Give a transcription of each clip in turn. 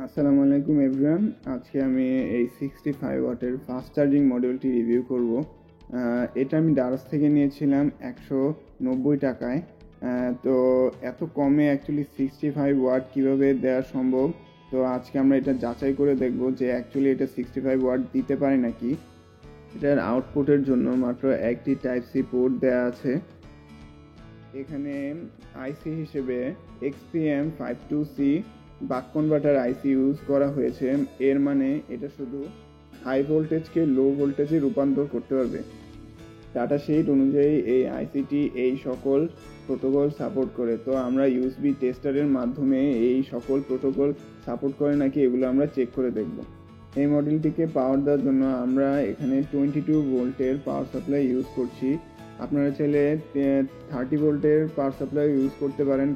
আসসালামু আলাইকুম এভরিওয়ান। আজকে আমি এই 65 ওয়াটের ফাস্ট চার্জিং মডিউলটি রিভিউ করব। এটা আমি ডারাস থেকে নিয়েছিলাম 190 টাকায়। তো এত কমে অ্যাকচুয়ালি 65 ওয়াট কীভাবে দেওয়া সম্ভব। তো আজকে আমরা এটা যাচাই করে দেখব যে অ্যাকচুয়ালি এটা 65 ওয়াট দিতে পারে নাকি। এটার আউটপুটের জন্য মাত্র একটি টাইপ সি পোর্ট দেওয়া আছে। এখানে আইসি হিসেবে XPM52C বাক কনভার্টার আইসি ইউজ করা হয়েছে। এর মানে এটা শুধু হাই ভোল্টেজকে লো ভোল্টেজে রূপান্তর করতে পারবে। ডাটা শিট অনুযায়ী এই আইসিটি এই সকল প্রোটোকল সাপোর্ট করে। তো আমরা ইউএসবি টেস্টারের মাধ্যমে এই সকল প্রোটোকল সাপোর্ট করে নাকি এগুলো আমরা চেক করে দেখব। এই মডেলটিকে পাওয়ার দেওয়ার জন্য আমরা এখানে 22 ভোল্টের পাওয়ার সাপ্লাই ইউজ করছি। আপনারা চাইলে 30 ভোল্টের পাওয়ার সাপ্লাই ইউজ করতে পারেন।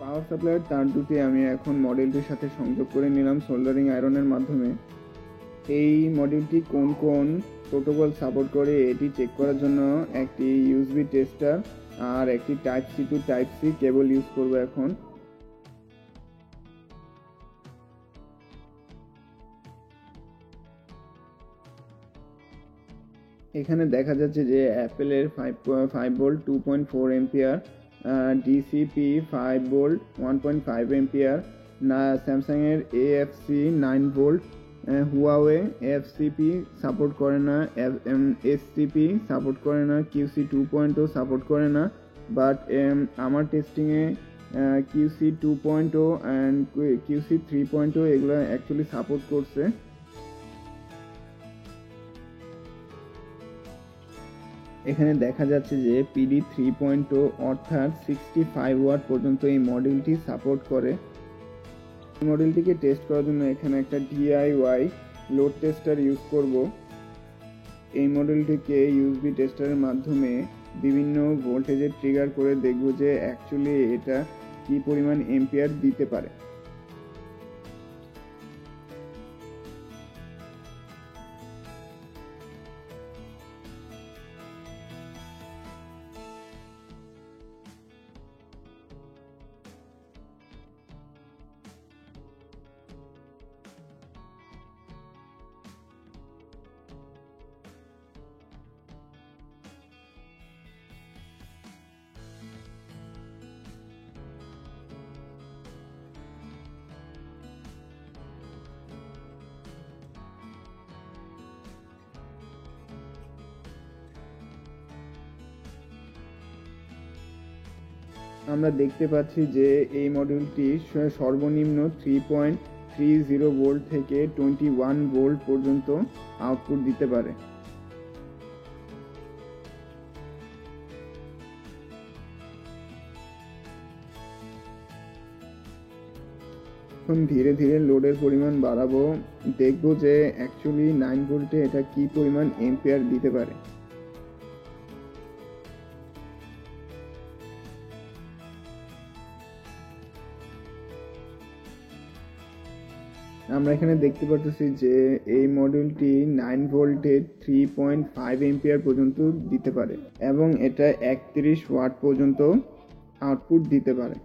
পাওয়ার সাপ্লাইয়ের তার দুটি আমি এখন মডেলটির সাথে সংযোগ করে নিলাম সোল্ডারিং আয়রনের মাধ্যমে। এই মডেলটি কোন কোন প্রোটোকল সাপোর্ট করে এটি চেক করার জন্য একটি ইউএসবি টেস্টার আর একটি type C to type C cable use করব এখন। এখানে দেখা যাচ্ছে যে অ্যাপেলের 5 volt 2.4 ampere, DCP 5 volt 1.5 ampere, স্যামসাংয়ের AFC 9 volt, Huawei AFCP support করে না, SCP সাপোর্ট করে না, QC 2.0 সাপোর্ট করে না। বাট আমার টেস্টিংয়ে QC 2.0 অ্যান্ড QC 3.0 এগুলো অ্যাকচুয়ালি সাপোর্ট করছে। এখানে দেখা যাচ্ছে যে PD 3.0 অর্থাৎ 65 ওয়াট পর্যন্ত এই মডেলটি সাপোর্ট করে। এই মডেলটিকে টেস্ট করার জন্য এখানে একটা DIY লোড টেস্টার ইউজ করব। এই মডেলটিকে ইউএসবি টেস্টারের মাধ্যমে বিভিন্ন ভোল্টেজে ট্রিগার করে দেখব যে অ্যাকচুয়ালি এটা কি পরিমাণ এম্পিয়ার দিতে পারে। আমরা দেখতে পাচ্ছি যে এই মডেলটি সর্বনিম্ন 3.30 ভোল্ট থেকে 21 ভোল্ট পর্যন্ত আউটপুট দিতে পারে। এখন ধীরে ধীরে লোডের পরিমাণ বাড়াবো, দেখবো যে অ্যাকচুয়ালি 9 ভোল্টে এটা কি পরিমাণ এম্পিয়ার দিতে পারে। আমরা এখানে দেখতে পাচ্ছি যে এই মডিউলটি 9 ভোল্টে 3.5 এম্পিয়ার পর্যন্ত দিতে পারে এবং এটা 31 ওয়াট পর্যন্ত আউটপুট দিতে পারে।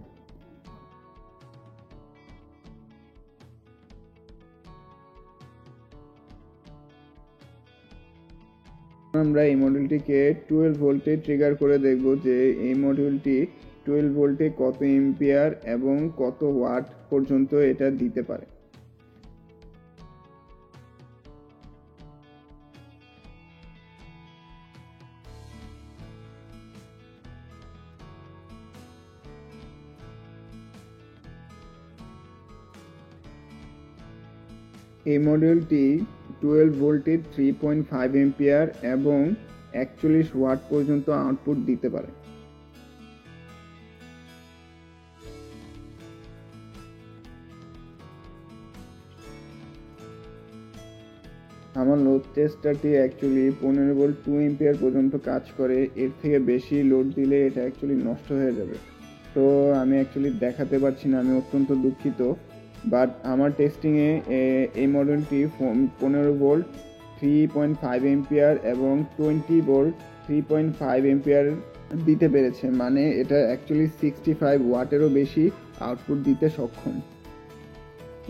আমরা এই মডিউলটিকে 12 ভোল্টে ট্রিগার করে দেখব যে এই মডিউলটি 12 ভোল্টে কত এম্পিয়ার এবং কত ওয়াট পর্যন্ত এটা দিতে পারে। এই মডিউলটি 12 ভোল্টে 3.5 এম্পিয়ার এবং 41 ওয়াট পর্যন্ত আউটপুট দিতে পারে। আমার লোড টেস্টারটি অ্যাকচুয়ালি 15 ভোল্ট 2 এম্পিয়ার পর্যন্ত কাজ করে। এর থেকে বেশি লোড দিলে এটা অ্যাকচুয়ালি নষ্ট হয়ে যাবে। তো আমি অ্যাকচুয়ালি দেখাতে পারছি না, আমি অত্যন্ত দুঃখিত। বাট আমার টেস্টিংয়ে এই মডেলটি 15 ভোল্ট 3.5 এম্পিয়ার এবং 20 ভোল্ট 3.5 এম্পিয়ার দিতে পেরেছে, মানে এটা অ্যাকচুয়ালি 65 ওয়াটেরও বেশি আউটপুট দিতে সক্ষম।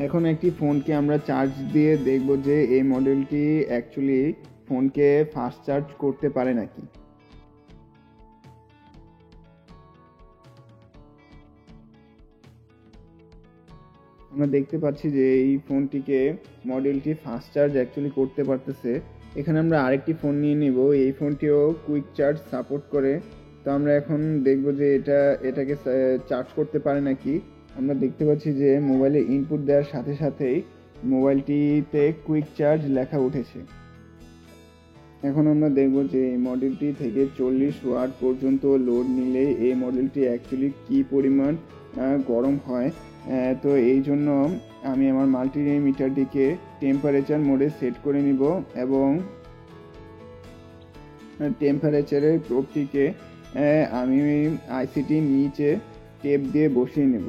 এখন একটি ফোনকে আমরা চার্জ দিয়ে দেখব যে এই মডেলটি অ্যাকচুয়ালি ফোনকে ফাস্ট চার্জ করতে পারে নাকি। আমরা দেখতে পাচ্ছি যে এই ফোনটিকে মডেলটি ফাস্ট চার্জ অ্যাকচুয়ালি করতে পারতেছে। এখানে আমরা আরেকটি ফোন নিয়ে নিব, এই ফোনটিও কুইক চার্জ সাপোর্ট করে। তো আমরা এখন দেখব যে এটাকে চার্জ করতে পারে নাকি। আমরা দেখতে পাচ্ছি যে মোবাইলে ইনপুট দেওয়ার সাথে সাথেই মোবাইলটিতে কুইক চার্জ লেখা উঠেছে। এখন আমরা দেখব যে এই মডেলটি থেকে 40 ওয়াট পর্যন্ত লোড নিলে এই মডেলটি অ্যাকচুয়ালি কি পরিমাণ গরম হয়। তো এই জন্য আমি আমার মাল্টিমিটারটিকে টেম্পারেচার মোডে সেট করে নিব এবং টেম্পারেচারের প্রোবটিকে আমি আইসিটির নিচে টেপ দিয়ে বসিয়ে নেব।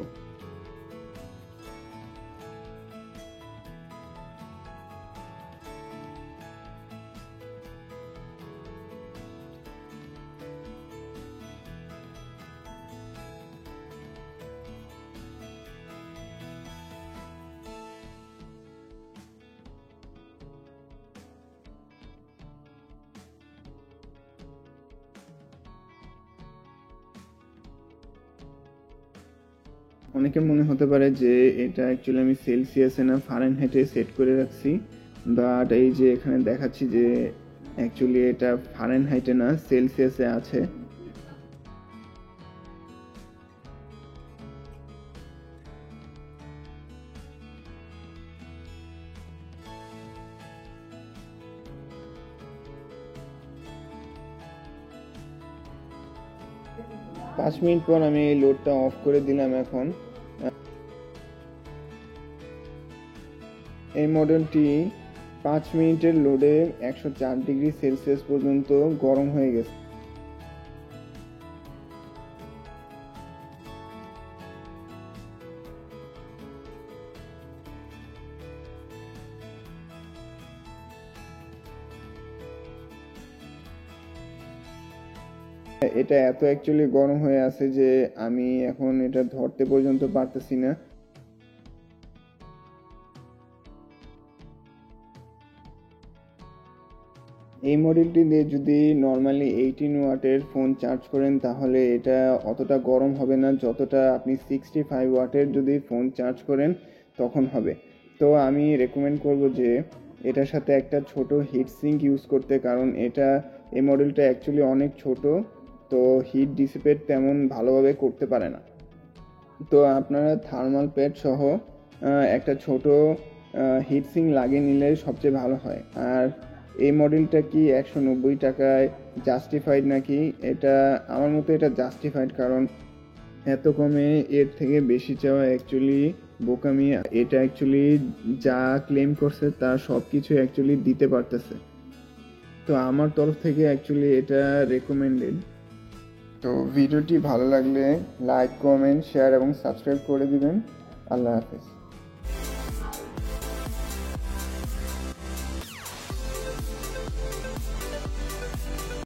অনেকের মনে হতে পারে যে এটা অ্যাকচুয়ালি আমি সেলসিয়াসে না ফারেনহাইটে সেট করে রাখছি, বাট এই যে এখানে দেখাচ্ছি যে অ্যাকচুয়ালি এটা ফারেনহাইটে না সেলসিয়াসে আছে। পাঁচ মিনিট পর আমি এই লোডটা অফ করে দিলাম। এখন এই মডেলটি 5 মিনিটের লোডে 104 ডিগ্রি সেলসিয়াস পর্যন্ত গরম হয়ে গেছে। এটা এত অ্যাকচুয়ালি গরম হয়ে আছে যে আমি এখন এটা ধরতে পর্যন্ত পারতেছি না। এই মডেলটি দিয়ে যদি নর্মালি 18 ওয়াটের ফোন চার্জ করেন তাহলে এটা অতটা গরম হবে না যতটা আপনি 65 ওয়াটের যদি ফোন চার্জ করেন তখন হবে। তো আমি রেকমেন্ড করব যে এটার সাথে একটা ছোট হিট সিঙ্ক ইউজ করতে, কারণ এই মডেলটা অ্যাকচুয়ালি অনেক ছোট, তো হিট ডিসিপেট তেমন ভালোভাবে করতে পারে না। তো আপনারা থার্মাল প্যাড সহ একটা ছোট হিট সিঙ্ক লাগিয়ে নিলে সবচেয়ে ভালো হয়। আর এই মডেলটা কি 190 টাকায় জাস্টিফাইড নাকি? এটা আমার মতে এটা জাস্টিফাইড, কারণ এত কমে এর থেকে বেশি চাওয়া অ্যাকচুয়ালি বোকামি। এটা অ্যাকচুয়ালি যা ক্লেম করছে তার সব কিছু অ্যাকচুয়ালি দিতে পারতেছে। তো আমার তরফ থেকে অ্যাকচুয়ালি এটা রেকমেন্ডেড। তো ভিডিওটি ভালো লাগলে লাইক, কমেন্ট, শেয়ার এবং সাবস্ক্রাইব করে দিবেন। আল্লাহ হাফেজ।